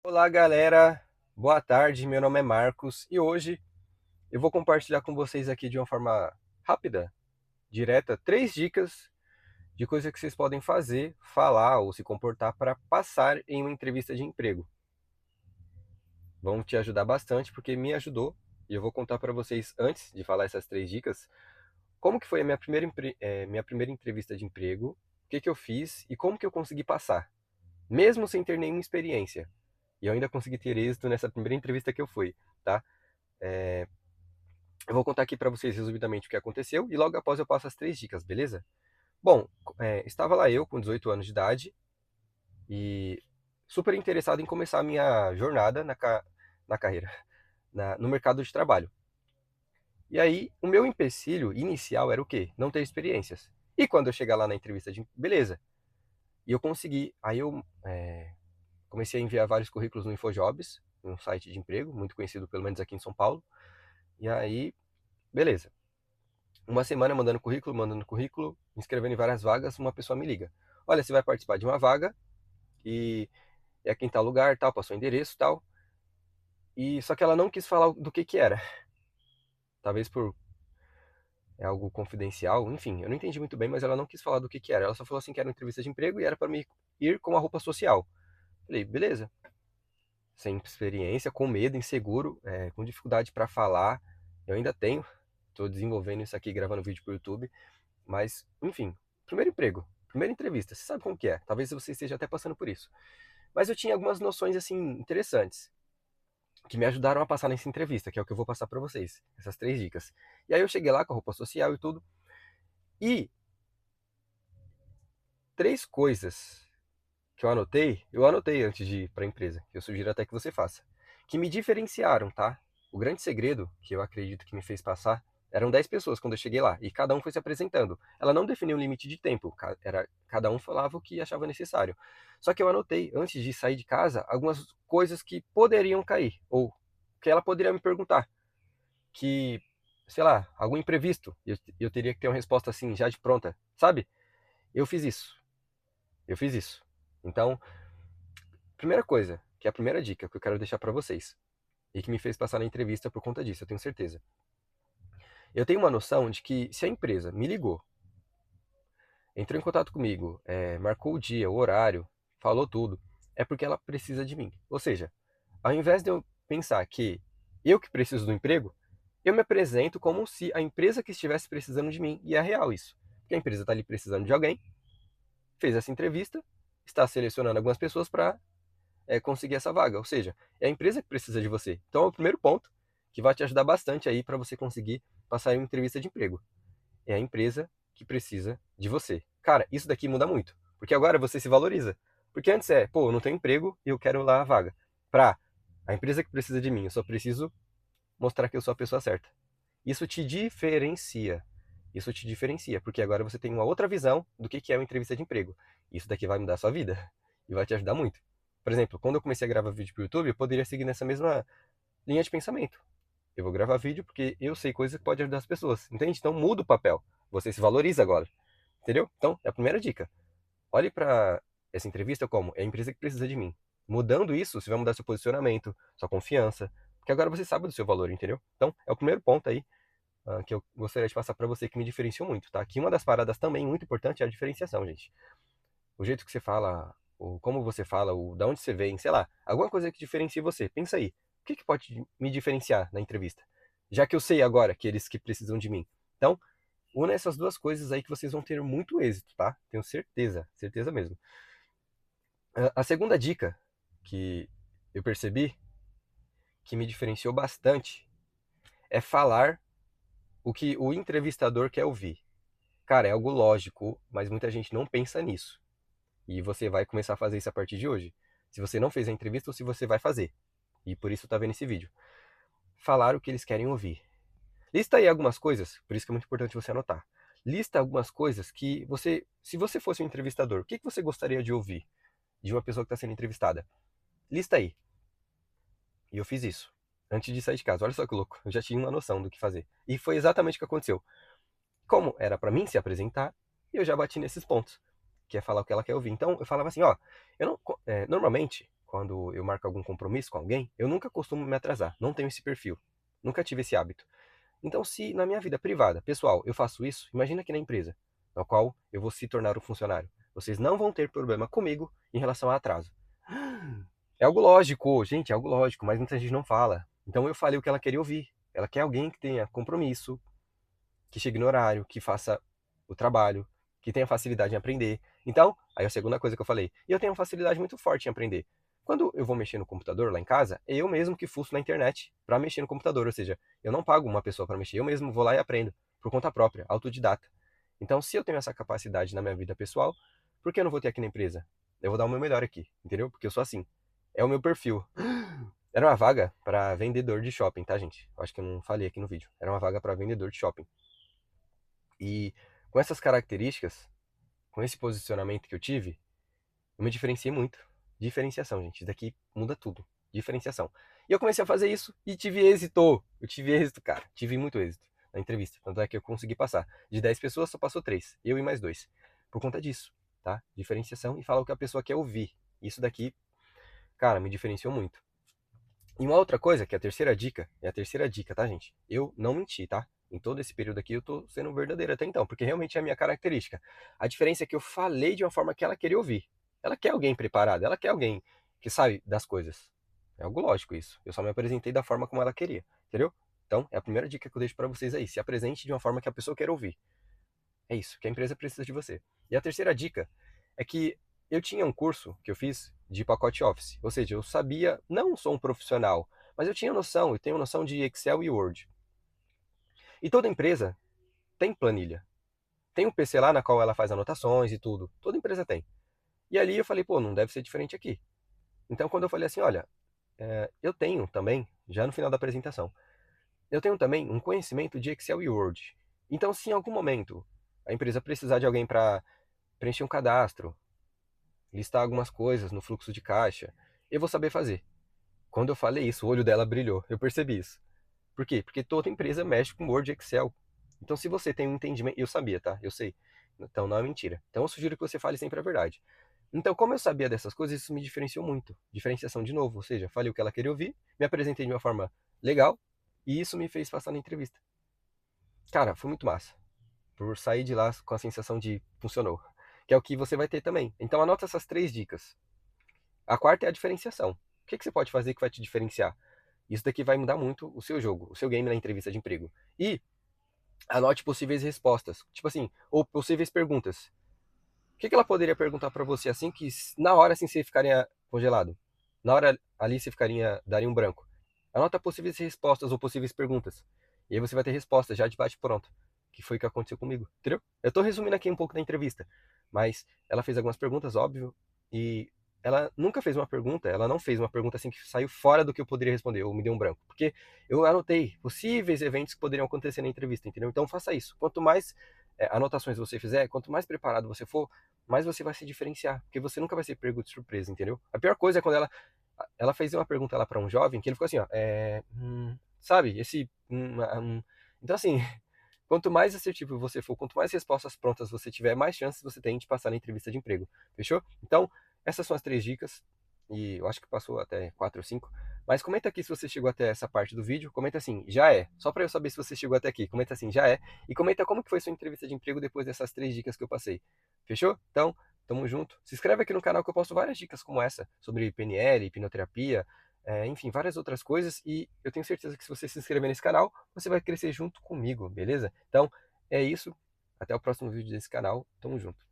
Olá, galera. Boa tarde. Meu nome é Marcos e hoje eu vou compartilhar com vocês aqui de uma forma rápida, direta, 3 dicas de coisas que vocês podem fazer, falar ou se comportar para passar em uma entrevista de emprego. Vão te ajudar bastante porque me ajudou e eu vou contar para vocês antes de falar essas 3 dicas como que foi a minha primeira entrevista de emprego, o que que eu fiz e como que eu consegui passar, mesmo sem ter nenhuma experiência. E eu ainda consegui ter êxito nessa primeira entrevista que eu fui, tá? Eu vou contar aqui para vocês resumidamente o que aconteceu e logo após eu passo as 3 dicas, beleza? Bom, estava lá eu com 18 anos de idade e super interessado em começar a minha jornada na carreira, no mercado de trabalho. E aí, o meu empecilho inicial era o quê? Não ter experiências. E quando eu chegar lá na entrevista de... Beleza. E eu consegui. Aí eu comecei a enviar vários currículos no InfoJobs, um site de emprego, muito conhecido pelo menos aqui em São Paulo. E aí, beleza. Uma semana mandando currículo, me inscrevendo em várias vagas, uma pessoa me liga. Olha, você vai participar de uma vaga e é aqui em tal lugar, tal, passou o endereço, tal. E só que ela não quis falar do que era. Talvez por algo confidencial, enfim, eu não entendi muito bem, mas ela não quis falar do que era. Ela só falou assim que era uma entrevista de emprego e era para me ir com a roupa social. Falei, beleza. Sem experiência, com medo, inseguro, com dificuldade para falar. Eu ainda tenho, estou desenvolvendo isso aqui, gravando vídeo para o YouTube. Mas, enfim, primeiro emprego, primeira entrevista, você sabe como que é. Talvez você esteja até passando por isso. Mas eu tinha algumas noções, assim, interessantes, que me ajudaram a passar nessa entrevista, que é o que eu vou passar para vocês, essas 3 dicas. E aí eu cheguei lá com a roupa social e tudo, e 3 coisas que eu anotei antes de ir para a empresa, que eu sugiro até que você faça, que me diferenciaram, tá? O grande segredo, que eu acredito que me fez passar, eram 10 pessoas quando eu cheguei lá, e cada um foi se apresentando. Ela não definiu um limite de tempo, cada um falava o que achava necessário. Só que eu anotei, antes de sair de casa, algumas coisas que poderiam cair, ou que ela poderia me perguntar, que, sei lá, algum imprevisto, e eu teria que ter uma resposta assim, já de pronta, sabe? Eu fiz isso, eu fiz isso. Então, primeira coisa, que é a primeira dica que eu quero deixar para vocês, e que me fez passar na entrevista por conta disso, eu tenho certeza. Eu tenho uma noção de que se a empresa me ligou, entrou em contato comigo, marcou o dia, o horário, falou tudo, é porque ela precisa de mim. Ou seja, ao invés de eu pensar que eu que preciso do emprego, eu me apresento como se a empresa que estivesse precisando de mim, e é real isso. Porque a empresa está ali precisando de alguém, fez essa entrevista, está selecionando algumas pessoas para conseguir essa vaga. Ou seja, é a empresa que precisa de você. Então é o primeiro ponto que vai te ajudar bastante aí para você conseguir passar em uma entrevista de emprego. É a empresa que precisa de você. Cara, isso daqui muda muito. Porque agora você se valoriza. Porque antes pô, eu não tenho emprego e eu quero lá a vaga. Pra a empresa que precisa de mim, eu só preciso mostrar que eu sou a pessoa certa. Isso te diferencia. Isso te diferencia, porque agora você tem uma outra visão do que é uma entrevista de emprego. Isso daqui vai mudar a sua vida e vai te ajudar muito. Por exemplo, quando eu comecei a gravar vídeo para o YouTube, eu poderia seguir nessa mesma linha de pensamento. Eu vou gravar vídeo porque eu sei coisas que podem ajudar as pessoas, entende? Então muda o papel. Você se valoriza agora, entendeu? Então, é a primeira dica. Olhe para essa entrevista como é a empresa que precisa de mim. Mudando isso, você vai mudar seu posicionamento, sua confiança, porque agora você sabe do seu valor, entendeu? Então, é o primeiro ponto aí que eu gostaria de passar para você que me diferenciou muito, tá? Que uma das paradas também muito importante é a diferenciação, gente. O jeito que você fala, o como você fala, o da onde você vem, sei lá, alguma coisa que diferencie você. Pensa aí, o que que pode me diferenciar na entrevista? Já que eu sei agora que eles que precisam de mim. Então, una essas 2 coisas aí que vocês vão ter muito êxito, tá? Tenho certeza, certeza mesmo. A segunda dica que eu percebi que me diferenciou bastante é falar o que o entrevistador quer ouvir. Cara, é algo lógico, mas muita gente não pensa nisso. E você vai começar a fazer isso a partir de hoje. Se você não fez a entrevista ou se você vai fazer. E por isso tá vendo esse vídeo. Falar o que eles querem ouvir. Lista aí algumas coisas, por isso que é muito importante você anotar. Lista algumas coisas que você, se você fosse um entrevistador, o que você gostaria de ouvir de uma pessoa que está sendo entrevistada? Lista aí. E eu fiz isso. Antes de sair de casa. Olha só que louco. Eu já tinha uma noção do que fazer. E foi exatamente o que aconteceu. Como era para mim se apresentar, eu já bati nesses pontos, que é falar o que ela quer ouvir. Então eu falava assim, ó, eu não, normalmente quando eu marco algum compromisso com alguém, eu nunca costumo me atrasar, não tenho esse perfil, nunca tive esse hábito. Então, se na minha vida privada, pessoal, eu faço isso, imagina aqui na empresa, na qual eu vou se tornar um funcionário. Vocês não vão ter problema comigo em relação a atraso. É algo lógico, gente, é algo lógico, mas muita gente não fala. Então eu falei o que ela queria ouvir. Ela quer alguém que tenha compromisso, que chegue no horário, que faça o trabalho, que tenha facilidade em aprender. Então, aí a segunda coisa que eu falei, e eu tenho uma facilidade muito forte em aprender. Quando eu vou mexer no computador lá em casa, é eu mesmo que fuço na internet para mexer no computador, ou seja, eu não pago uma pessoa para mexer, eu mesmo vou lá e aprendo por conta própria, autodidata. Então, se eu tenho essa capacidade na minha vida pessoal, por que eu não vou ter aqui na empresa? Eu vou dar o meu melhor aqui, entendeu? Porque eu sou assim. É o meu perfil. Era uma vaga para vendedor de shopping, tá, gente? Eu acho que eu não falei aqui no vídeo. Era uma vaga para vendedor de shopping. E com essas características, com esse posicionamento que eu tive, eu me diferenciei muito. Diferenciação, gente. Isso daqui muda tudo. Diferenciação. E eu comecei a fazer isso e tive êxito. Eu tive êxito, cara. Tive muito êxito na entrevista. Tanto é que eu consegui passar. De 10 pessoas, só passou 3. Eu e mais 2. Por conta disso, tá? Diferenciação e falar o que a pessoa quer ouvir. Isso daqui, cara, me diferenciou muito. E uma outra coisa, que é a terceira dica, tá, gente? Eu não menti, tá? Em todo esse período aqui eu tô sendo verdadeiro até então, porque realmente é a minha característica. A diferença é que eu falei de uma forma que ela queria ouvir. Ela quer alguém preparado, ela quer alguém que sabe das coisas. É algo lógico isso. Eu só me apresentei da forma como ela queria, entendeu? Então, é a primeira dica que eu deixo para vocês aí. Se apresente de uma forma que a pessoa quer ouvir. É isso, que a empresa precisa de você. E a terceira dica é que eu tinha um curso que eu fiz de pacote Office, ou seja, eu sabia, não sou um profissional, mas eu tinha noção, eu tenho noção de Excel e Word. E toda empresa tem planilha. Tem um PC lá na qual ela faz anotações e tudo. Toda empresa tem. E ali eu falei, pô, não deve ser diferente aqui. Então quando eu falei assim, olha, eu tenho também, já no final da apresentação, eu tenho também um conhecimento de Excel e Word. Então se em algum momento a empresa precisar de alguém para preencher um cadastro, listar algumas coisas no fluxo de caixa, eu vou saber fazer. Quando eu falei isso, o olho dela brilhou. Eu percebi isso. Por quê? Porque toda empresa mexe com Word e Excel. Então, se você tem um entendimento, eu sabia, tá? Eu sei. Então, não é mentira. Então, eu sugiro que você fale sempre a verdade. Então, como eu sabia dessas coisas, isso me diferenciou muito. Diferenciação de novo, ou seja, falei o que ela queria ouvir, me apresentei de uma forma legal e isso me fez passar na entrevista. Cara, foi muito massa. Por sair de lá com a sensação de funcionou. Que é o que você vai ter também. Então, anota essas 3 dicas. A quarta é a diferenciação. O que você pode fazer que vai te diferenciar? Isso daqui vai mudar muito o seu jogo, o seu game na entrevista de emprego. E anote possíveis respostas. Tipo assim, ou possíveis perguntas. O que ela poderia perguntar para você assim que na hora assim você ficaria congelado? Na hora ali você ficaria, daria um branco. Anota possíveis respostas ou possíveis perguntas. E aí você vai ter respostas já de bate pronto. Que foi o que aconteceu comigo, entendeu? Eu tô resumindo aqui um pouco da entrevista, mas ela fez algumas perguntas, óbvio, e ela nunca fez uma pergunta, ela não fez uma pergunta assim que saiu fora do que eu poderia responder, ou me deu um branco, porque eu anotei possíveis eventos que poderiam acontecer na entrevista, entendeu? Então faça isso. Quanto mais anotações você fizer, quanto mais preparado você for, mais você vai se diferenciar, porque você nunca vai ser pego de surpresa, entendeu? A pior coisa é quando ela fez uma pergunta lá para um jovem que ele ficou assim, ó, sabe, então assim, quanto mais assertivo você for, quanto mais respostas prontas você tiver, mais chances você tem de passar na entrevista de emprego. Fechou? Então, essas são as 3 dicas. E eu acho que passou até 4 ou 5. Mas comenta aqui se você chegou até essa parte do vídeo. Comenta assim, já é. Só para eu saber se você chegou até aqui. Comenta assim, já é. E comenta como que foi sua entrevista de emprego depois dessas 3 dicas que eu passei. Fechou? Então, tamo junto. Se inscreve aqui no canal que eu posto várias dicas como essa. Sobre PNL, hipnoterapia, enfim, várias outras coisas. E eu tenho certeza que se você se inscrever nesse canal, você vai crescer junto comigo, beleza? Então, é isso. Até o próximo vídeo desse canal. Tamo junto.